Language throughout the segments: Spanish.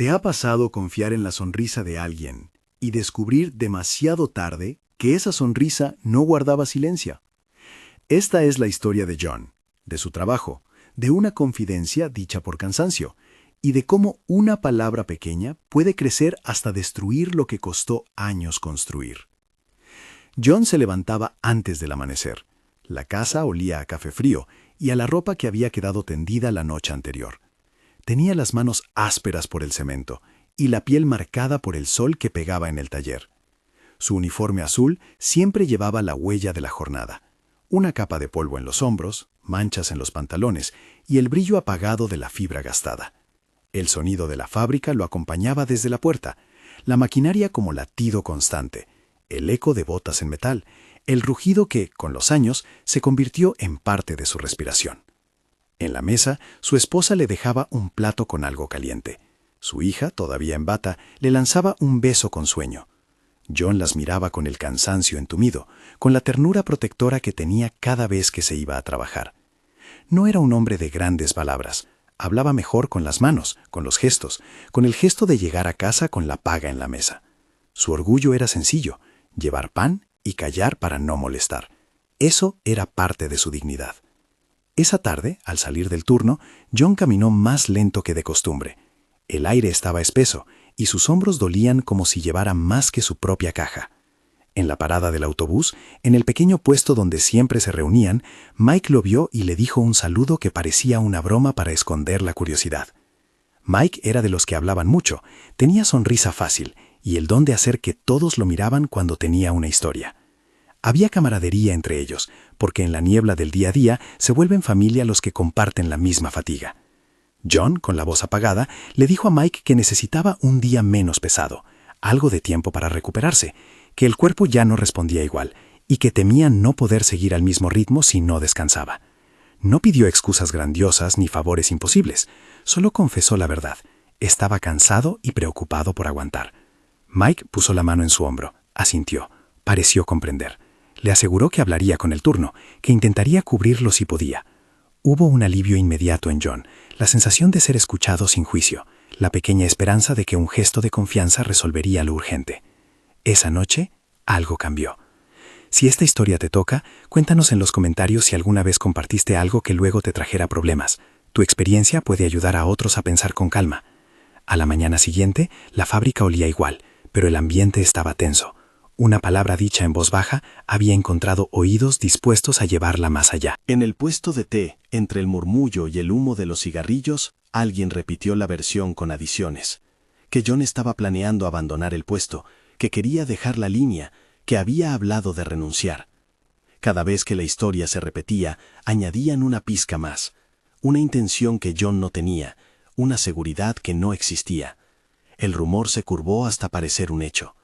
¿Te ha pasado confiar en la sonrisa de alguien y descubrir demasiado tarde que esa sonrisa no guardaba silencio? Esta es la historia de John, de su trabajo, de una confidencia dicha por cansancio, y de cómo una palabra pequeña puede crecer hasta destruir lo que costó años construir. John se levantaba antes del amanecer. La casa olía a café frío y a la ropa que había quedado tendida la noche anterior. Tenía las manos ásperas por el cemento y la piel marcada por el sol que pegaba en el taller. Su uniforme azul siempre llevaba la huella de la jornada. Una capa de polvo en los hombros, manchas en los pantalones y el brillo apagado de la fibra gastada. El sonido de la fábrica lo acompañaba desde la puerta, la maquinaria como latido constante, el eco de botas en metal, el rugido que, con los años, se convirtió en parte de su respiración. En la mesa, su esposa le dejaba un plato con algo caliente. Su hija, todavía en bata, le lanzaba un beso con sueño. John las miraba con el cansancio entumido, con la ternura protectora que tenía cada vez que se iba a trabajar. No era un hombre de grandes palabras. Hablaba mejor con las manos, con los gestos, con el gesto de llegar a casa con la paga en la mesa. Su orgullo era sencillo: llevar pan y callar para no molestar. Eso era parte de su dignidad. Esa tarde, al salir del turno, John caminó más lento que de costumbre. El aire estaba espeso y sus hombros dolían como si llevara más que su propia caja. En la parada del autobús, en el pequeño puesto donde siempre se reunían, Mike lo vio y le dijo un saludo que parecía una broma para esconder la curiosidad. Mike era de los que hablaban mucho, tenía sonrisa fácil y el don de hacer que todos lo miraban cuando tenía una historia. Había camaradería entre ellos, porque en la niebla del día a día se vuelven familia los que comparten la misma fatiga. John, con la voz apagada, le dijo a Mike que necesitaba un día menos pesado, algo de tiempo para recuperarse, que el cuerpo ya no respondía igual y que temía no poder seguir al mismo ritmo si no descansaba. No pidió excusas grandiosas ni favores imposibles, solo confesó la verdad. Estaba cansado y preocupado por aguantar. Mike puso la mano en su hombro, asintió, pareció comprender. Le aseguró que hablaría con el turno, que intentaría cubrirlo si podía. Hubo un alivio inmediato en John, la sensación de ser escuchado sin juicio, la pequeña esperanza de que un gesto de confianza resolvería lo urgente. Esa noche, algo cambió. Si esta historia te toca, cuéntanos en los comentarios si alguna vez compartiste algo que luego te trajera problemas. Tu experiencia puede ayudar a otros a pensar con calma. A la mañana siguiente, la fábrica olía igual, pero el ambiente estaba tenso. Una palabra dicha en voz baja había encontrado oídos dispuestos a llevarla más allá. En el puesto de té, entre el murmullo y el humo de los cigarrillos, alguien repitió la versión con adiciones. Que John estaba planeando abandonar el puesto, que quería dejar la línea, que había hablado de renunciar. Cada vez que la historia se repetía, añadían una pizca más, una intención que John no tenía, una seguridad que no existía. El rumor se curvó hasta parecer un hecho.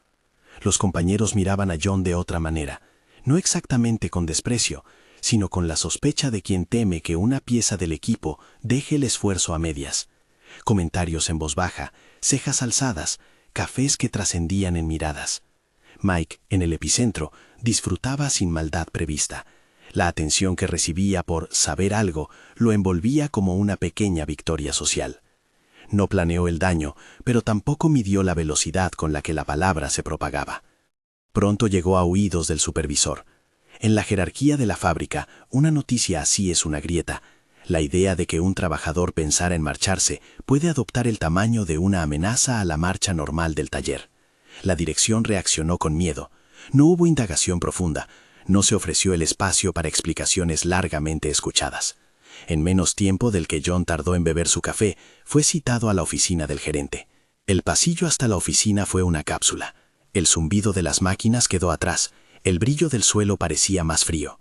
Los compañeros miraban a John de otra manera, no exactamente con desprecio, sino con la sospecha de quien teme que una pieza del equipo deje el esfuerzo a medias. Comentarios en voz baja, cejas alzadas, cafés que trascendían en miradas. Mike, en el epicentro, disfrutaba sin maldad prevista. La atención que recibía por saber algo lo envolvía como una pequeña victoria social. No planeó el daño, pero tampoco midió la velocidad con la que la palabra se propagaba. Pronto llegó a oídos del supervisor. En la jerarquía de la fábrica, una noticia así es una grieta. La idea de que un trabajador pensara en marcharse puede adoptar el tamaño de una amenaza a la marcha normal del taller. La dirección reaccionó con miedo. No hubo indagación profunda. No se ofreció el espacio para explicaciones largamente escuchadas. En menos tiempo del que John tardó en beber su café, fue citado a la oficina del gerente. El pasillo hasta la oficina fue una cápsula. El zumbido de las máquinas quedó atrás. El brillo del suelo parecía más frío.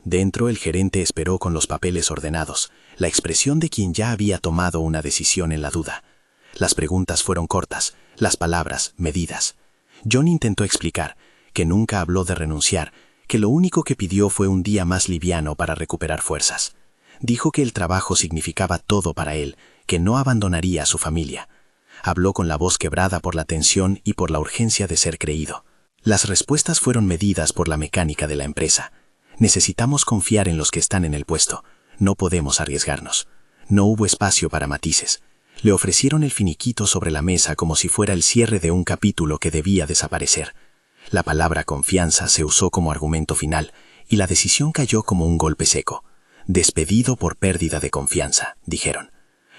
Dentro, el gerente esperó con los papeles ordenados, la expresión de quien ya había tomado una decisión en la duda. Las preguntas fueron cortas, las palabras medidas. John intentó explicar que nunca habló de renunciar, que lo único que pidió fue un día más liviano para recuperar fuerzas. Dijo que el trabajo significaba todo para él, que no abandonaría a su familia. Habló con la voz quebrada por la tensión y por la urgencia de ser creído. Las respuestas fueron medidas por la mecánica de la empresa. Necesitamos confiar en los que están en el puesto. No podemos arriesgarnos. No hubo espacio para matices. Le ofrecieron el finiquito sobre la mesa como si fuera el cierre de un capítulo que debía desaparecer. La palabra confianza se usó como argumento final y la decisión cayó como un golpe seco. Despedido por pérdida de confianza, dijeron.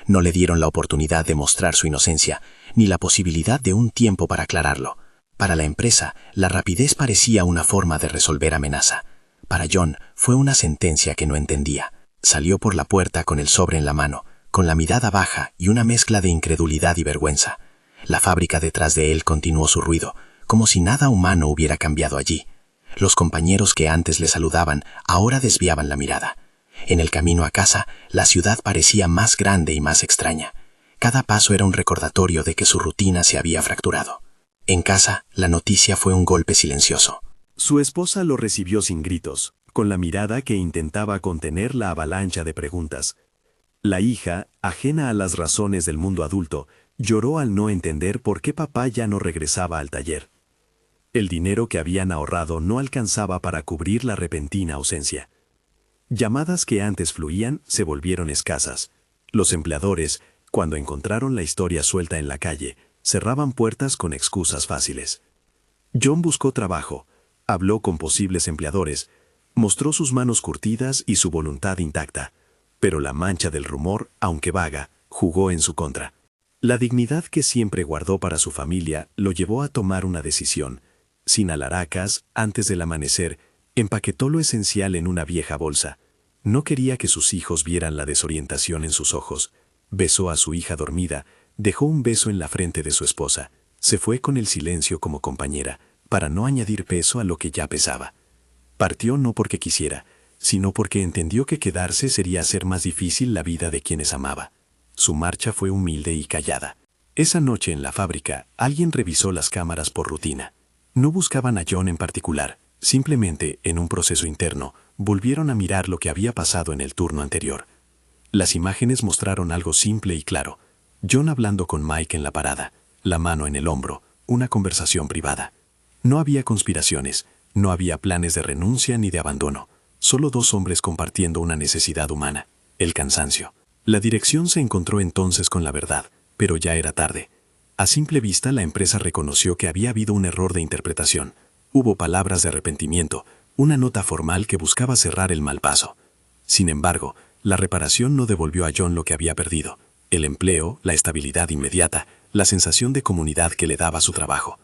No le dieron la oportunidad de mostrar su inocencia, ni la posibilidad de un tiempo para aclararlo. Para la empresa, la rapidez parecía una forma de resolver amenaza. Para John, fue una sentencia que no entendía. Salió por la puerta con el sobre en la mano, con la mirada baja y una mezcla de incredulidad y vergüenza. La fábrica detrás de él continuó su ruido, como si nada humano hubiera cambiado allí. Los compañeros que antes le saludaban ahora desviaban la mirada. En el camino a casa, la ciudad parecía más grande y más extraña. Cada paso era un recordatorio de que su rutina se había fracturado. En casa, la noticia fue un golpe silencioso. Su esposa lo recibió sin gritos, con la mirada que intentaba contener la avalancha de preguntas. La hija, ajena a las razones del mundo adulto, lloró al no entender por qué papá ya no regresaba al taller. El dinero que habían ahorrado no alcanzaba para cubrir la repentina ausencia. Llamadas que antes fluían se volvieron escasas. Los empleadores, cuando encontraron la historia suelta en la calle, cerraban puertas con excusas fáciles. John buscó trabajo, habló con posibles empleadores, mostró sus manos curtidas y su voluntad intacta, pero la mancha del rumor, aunque vaga, jugó en su contra. La dignidad que siempre guardó para su familia lo llevó a tomar una decisión. Sin alaracas, antes del amanecer, empaquetó lo esencial en una vieja bolsa. No quería que sus hijos vieran la desorientación en sus ojos. Besó a su hija dormida, dejó un beso en la frente de su esposa. Se fue con el silencio como compañera, para no añadir peso a lo que ya pesaba. Partió no porque quisiera, sino porque entendió que quedarse sería hacer más difícil la vida de quienes amaba. Su marcha fue humilde y callada. Esa noche en la fábrica, alguien revisó las cámaras por rutina. No buscaban a John en particular, simplemente, en un proceso interno, volvieron a mirar lo que había pasado en el turno anterior. Las imágenes mostraron algo simple y claro. John hablando con Mike en la parada, la mano en el hombro, una conversación privada. No había conspiraciones, no había planes de renuncia ni de abandono, solo dos hombres compartiendo una necesidad humana, el cansancio. La dirección se encontró entonces con la verdad, pero ya era tarde. A simple vista la empresa reconoció que había habido un error de interpretación. Hubo palabras de arrepentimiento, una nota formal que buscaba cerrar el mal paso. Sin embargo, la reparación no devolvió a John lo que había perdido: el empleo, la estabilidad inmediata, la sensación de comunidad que le daba su trabajo.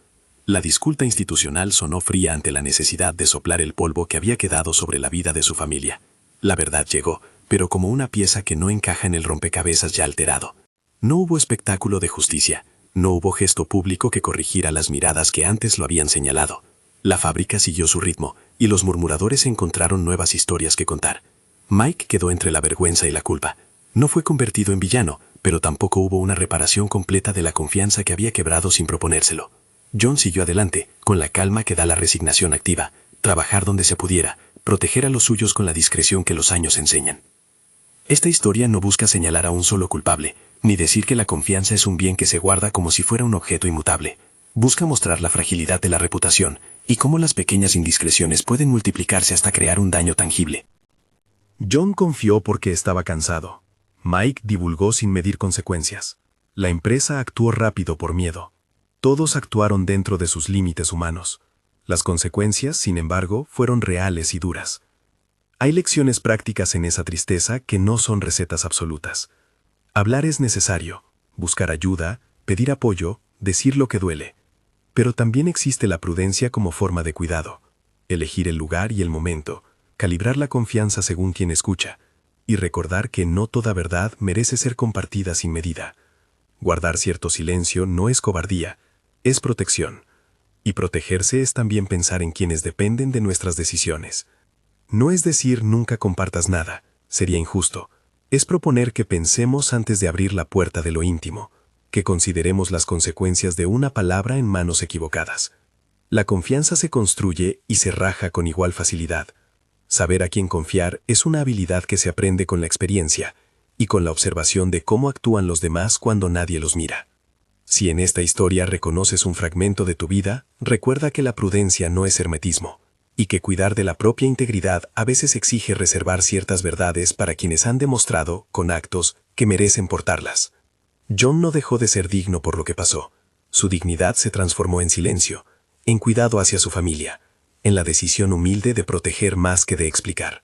La disculpa institucional sonó fría ante la necesidad de soplar el polvo que había quedado sobre la vida de su familia. La verdad llegó, pero como una pieza que no encaja en el rompecabezas ya alterado. No hubo espectáculo de justicia, no hubo gesto público que corrigiera las miradas que antes lo habían señalado. La fábrica siguió su ritmo, y los murmuradores encontraron nuevas historias que contar. Mike quedó entre la vergüenza y la culpa. No fue convertido en villano, pero tampoco hubo una reparación completa de la confianza que había quebrado sin proponérselo. John siguió adelante, con la calma que da la resignación activa, trabajar donde se pudiera, proteger a los suyos con la discreción que los años enseñan. Esta historia no busca señalar a un solo culpable, ni decir que la confianza es un bien que se guarda como si fuera un objeto inmutable. Busca mostrar la fragilidad de la reputación y cómo las pequeñas indiscreciones pueden multiplicarse hasta crear un daño tangible. John confió porque estaba cansado. Mike divulgó sin medir consecuencias. La empresa actuó rápido por miedo. Todos actuaron dentro de sus límites humanos. Las consecuencias, sin embargo, fueron reales y duras. Hay lecciones prácticas en esa tristeza que no son recetas absolutas. Hablar es necesario, buscar ayuda, pedir apoyo, decir lo que duele. Pero también existe la prudencia como forma de cuidado. Elegir el lugar y el momento, calibrar la confianza según quien escucha, y recordar que no toda verdad merece ser compartida sin medida. Guardar cierto silencio no es cobardía, es protección. Y protegerse es también pensar en quienes dependen de nuestras decisiones. No es decir nunca compartas nada, sería injusto. Es proponer que pensemos antes de abrir la puerta de lo íntimo, que consideremos las consecuencias de una palabra en manos equivocadas. La confianza se construye y se raja con igual facilidad. Saber a quién confiar es una habilidad que se aprende con la experiencia y con la observación de cómo actúan los demás cuando nadie los mira. Si en esta historia reconoces un fragmento de tu vida, recuerda que la prudencia no es hermetismo, y que cuidar de la propia integridad a veces exige reservar ciertas verdades para quienes han demostrado, con actos, que merecen portarlas. John no dejó de ser digno por lo que pasó. Su dignidad se transformó en silencio, en cuidado hacia su familia, en la decisión humilde de proteger más que de explicar.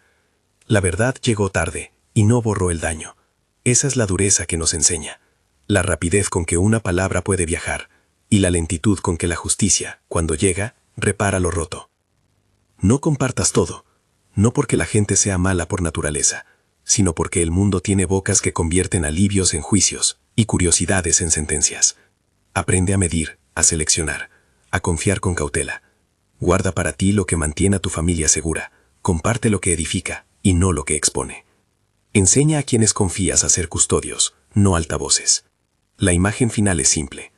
La verdad llegó tarde y no borró el daño. Esa es la dureza que nos enseña, la rapidez con que una palabra puede viajar y la lentitud con que la justicia, cuando llega, repara lo roto. No compartas todo, no porque la gente sea mala por naturaleza, sino porque el mundo tiene bocas que convierten alivios en juicios y curiosidades en sentencias. Aprende a medir, a seleccionar, a confiar con cautela. Guarda para ti lo que mantiene a tu familia segura, comparte lo que edifica y no lo que expone. Enseña a quienes confías a ser custodios, no altavoces. La imagen final es simple.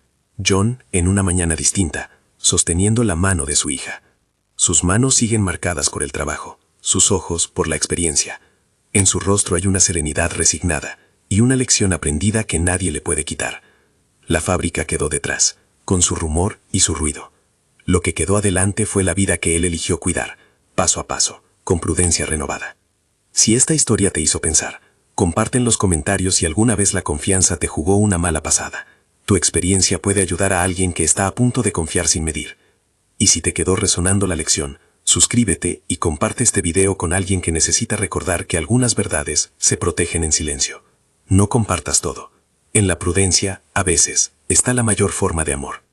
John, en una mañana distinta, sosteniendo la mano de su hija. Sus manos siguen marcadas por el trabajo, sus ojos por la experiencia. En su rostro hay una serenidad resignada y una lección aprendida que nadie le puede quitar. La fábrica quedó detrás, con su rumor y su ruido. Lo que quedó adelante fue la vida que él eligió cuidar, paso a paso, con prudencia renovada. Si esta historia te hizo pensar, comparte en los comentarios si alguna vez la confianza te jugó una mala pasada. Tu experiencia puede ayudar a alguien que está a punto de confiar sin medir. Y si te quedó resonando la lección, suscríbete y comparte este video con alguien que necesita recordar que algunas verdades se protegen en silencio. No compartas todo. En la prudencia, a veces, está la mayor forma de amor.